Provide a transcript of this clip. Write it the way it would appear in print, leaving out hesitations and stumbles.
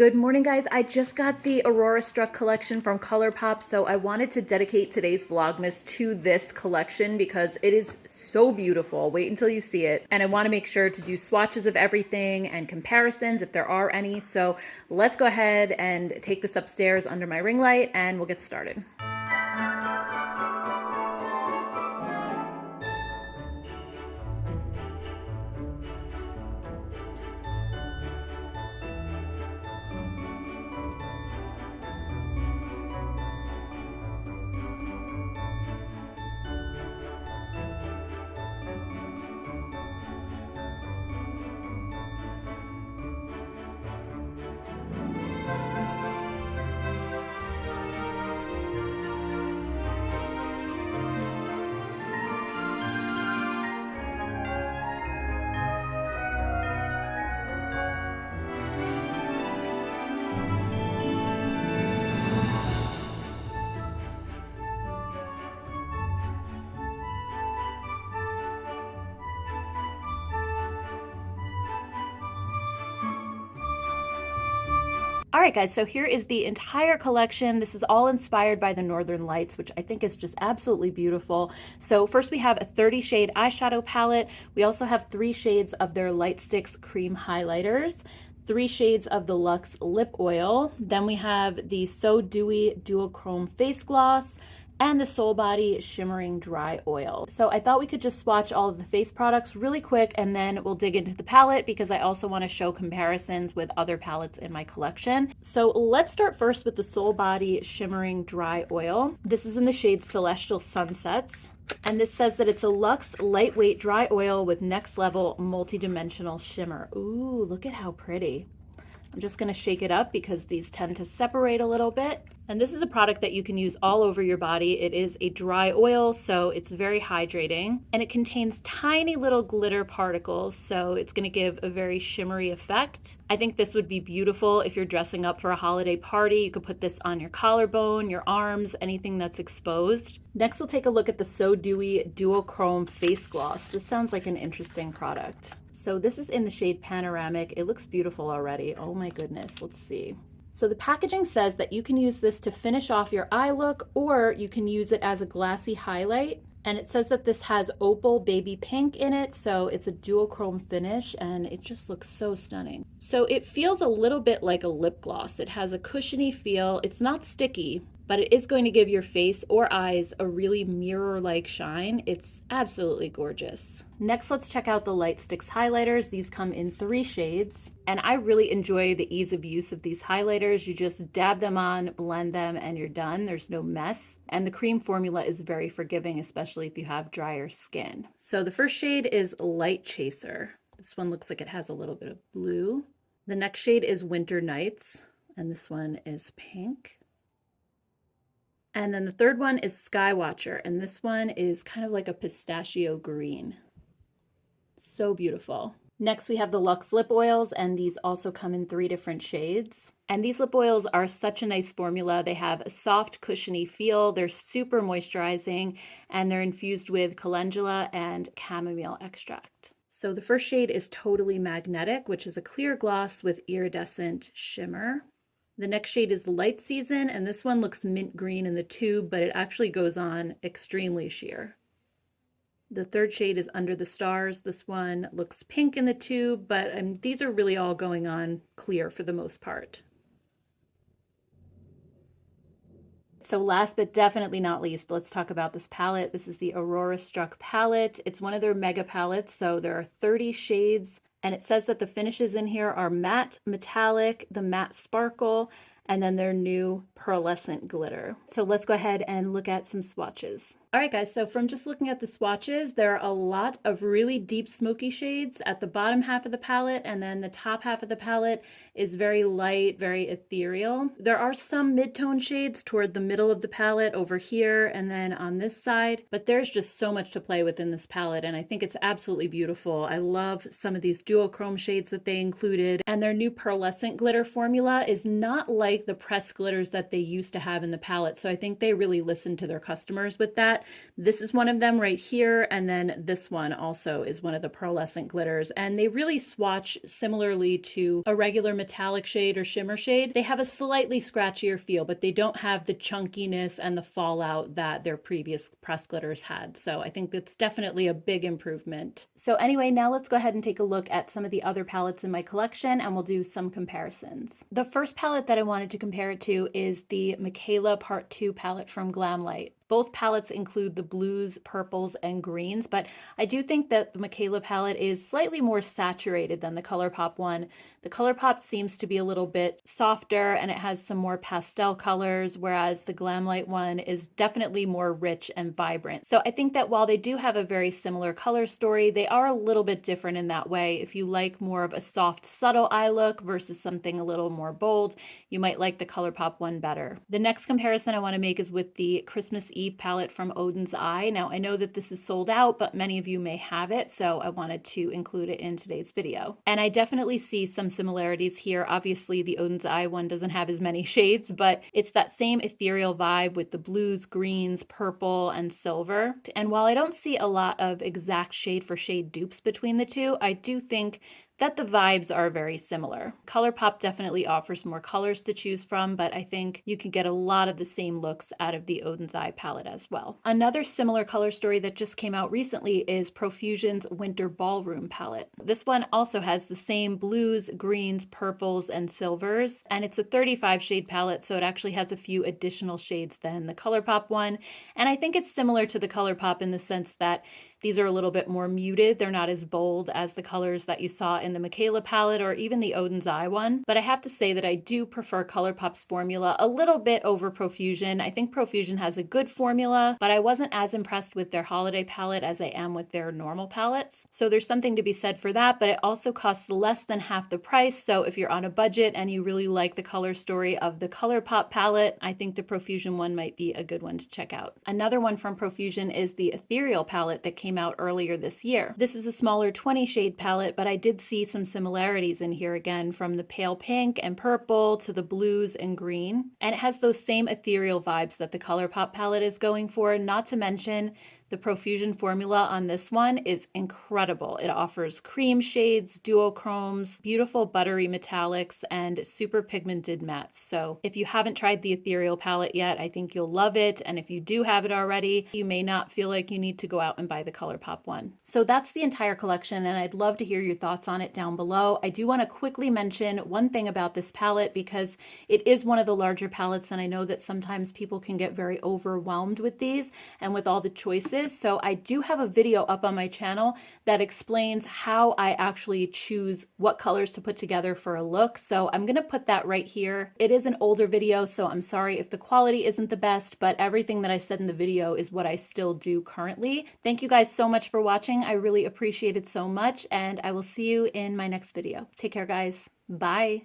Good morning, guys. I just got the Aurora Struck Collection from Colourpop, so I wanted to dedicate today's Vlogmas to this collection because it is so beautiful. Wait until you see it. And I want to make sure to do swatches of everything and comparisons if there are any. So let's go ahead and take this upstairs under my ring light and we'll get started. All right, guys, so here is the entire collection. This is all inspired by the Northern Lights, which I think is just absolutely beautiful. So first we have a 30 shade eyeshadow palette. We also have 3 shades of their Light Stix cream highlighters, 3 shades of the Lux Lip Oil. Then we have the So Dewy Duochrome Face Gloss, and the Soul Body Shimmering Dry Oil. So I thought we could just swatch all of the face products really quick and then we'll dig into the palette because I also want to show comparisons with other palettes in my collection. So let's start first with the Soul Body Shimmering Dry Oil. This is in the shade Celestial Sunsets. And this says that it's a luxe lightweight dry oil with next level multi-dimensional shimmer. Ooh, look at how pretty. I'm just going to shake it up because these tend to separate a little bit. And this is a product that you can use all over your body. It is a dry oil, so it's very hydrating. And it contains tiny little glitter particles, so it's going to give a very shimmery effect. I think this would be beautiful if you're dressing up for a holiday party. You could put this on your collarbone, your arms, anything that's exposed. Next, we'll take a look at the So Dewy Duochrome Face Gloss. This sounds like an interesting product. So this is in the shade Panoramic. It looks beautiful already. Oh my goodness, let's see. So the packaging says that you can use this to finish off your eye look, or you can use it as a glassy highlight. And it says that this has opal baby pink in it, so it's a duochrome finish, and it just looks so stunning. So it feels a little bit like a lip gloss. It has a cushiony feel. It's not sticky, but it is going to give your face or eyes a really mirror-like shine. It's absolutely gorgeous. Next, let's check out the Light Stix highlighters. These come in 3 shades, and I really enjoy the ease of use of these highlighters. You just dab them on, blend them, and you're done. There's no mess. And the cream formula is very forgiving, especially if you have drier skin. So the first shade is Light Chaser. This one looks like it has a little bit of blue. The next shade is Winter Nights, and this one is pink. And then the third one is Sky Watcher, and this one is kind of like a pistachio green. So beautiful. Next, we have the Lux Lip Oils, and these also come in 3 different shades. And these lip oils are such a nice formula. They have a soft, cushiony feel. They're super moisturizing, and they're infused with calendula and chamomile extract. So the first shade is Totally Magnetic, which is a clear gloss with iridescent shimmer. The next shade is Light Season, and this one looks mint green in the tube, but it actually goes on extremely sheer. The third shade is Under the Stars. This one looks pink in the tube, but these are really all going on clear for the most part. So last but definitely not least, let's talk about this palette. This is the Aurora Struck palette. It's one of their mega palettes, so there are 30 shades. And it says that the finishes in here are matte metallic, the matte sparkle, and then their new pearlescent glitter. So let's go ahead and look at some swatches. All right, guys, so from just looking at the swatches, there are a lot of really deep smoky shades at the bottom half of the palette, and then the top half of the palette is very light, very ethereal. There are some mid-tone shades toward the middle of the palette over here and then on this side, but there's just so much to play with in this palette, and I think it's absolutely beautiful. I love some of these duochrome shades that they included, and their new pearlescent glitter formula is not like the pressed glitters that they used to have in the palette, so I think they really listened to their customers with that. at. This is one of them right here, and then this one also is one of the pearlescent glitters, and they really swatch similarly to a regular metallic shade or shimmer shade. They have a slightly scratchier feel, but they don't have the chunkiness and the fallout that their previous pressed glitters had. So I think that's definitely a big improvement. So anyway, now let's go ahead and take a look at some of the other palettes in my collection, and we'll do some comparisons. The first palette that I wanted to compare it to is the Michaela Part 2 palette from Glamlite. Both palettes include the blues, purples, and greens, but I do think that the Michaela palette is slightly more saturated than the Colourpop one. The Colourpop seems to be a little bit softer and it has some more pastel colors, whereas the Glamlite one is definitely more rich and vibrant. So I think that while they do have a very similar color story, they are a little bit different in that way. If you like more of a soft, subtle eye look versus something a little more bold, you might like the Colourpop one better. The next comparison I want to make is with the Christmas Eve palette from Odin's Eye. Now I know that this is sold out, but many of you may have it, so I wanted to include it in today's video. And I definitely see some similarities here. Obviously the Odin's Eye one doesn't have as many shades, but it's that same ethereal vibe with the blues, greens, purple, and silver. And while I don't see a lot of exact shade for shade dupes between the two, I do think that the vibes are very similar. Colourpop definitely offers more colors to choose from, but I think you can get a lot of the same looks out of the Odin's Eye palette as well. Another similar color story that just came out recently is Profusion's Winter Ballroom palette. This one also has the same blues, greens, purples, and silvers, and it's a 35 shade palette, so it actually has a few additional shades than the Colourpop one, and I think it's similar to the Colourpop in the sense that these are a little bit more muted. They're not as bold as the colors that you saw in the Michaela palette or even the Odin's Eye one. But I have to say that I do prefer Colourpop's formula a little bit over Profusion. I think Profusion has a good formula, but I wasn't as impressed with their holiday palette as I am with their normal palettes. So there's something to be said for that, but it also costs less than half the price. So if you're on a budget and you really like the color story of the Colourpop palette, I think the Profusion one might be a good one to check out. Another one from Profusion is the Ethereal palette that came out earlier this year. This is a smaller 20 shade palette, but I did see some similarities in here again, from the pale pink and purple to the blues and green. And it has those same ethereal vibes that the Colourpop palette is going for, not to mention the Profusion formula on this one is incredible. It offers cream shades, duochromes, beautiful buttery metallics, and super pigmented mattes. So if you haven't tried the Ethereal palette yet, I think you'll love it. And if you do have it already, you may not feel like you need to go out and buy the Colourpop one. So that's the entire collection, and I'd love to hear your thoughts on it down below. I do want to quickly mention one thing about this palette because it is one of the larger palettes, and I know that sometimes people can get very overwhelmed with these and with all the choices. So I do have a video up on my channel that explains how I actually choose what colors to put together for a look. So I'm going to put that right here. It is an older video, so I'm sorry if the quality isn't the best, but everything that I said in the video is what I still do currently. Thank you guys so much for watching. I really appreciate it so much, and I will see you in my next video. Take care, guys. Bye.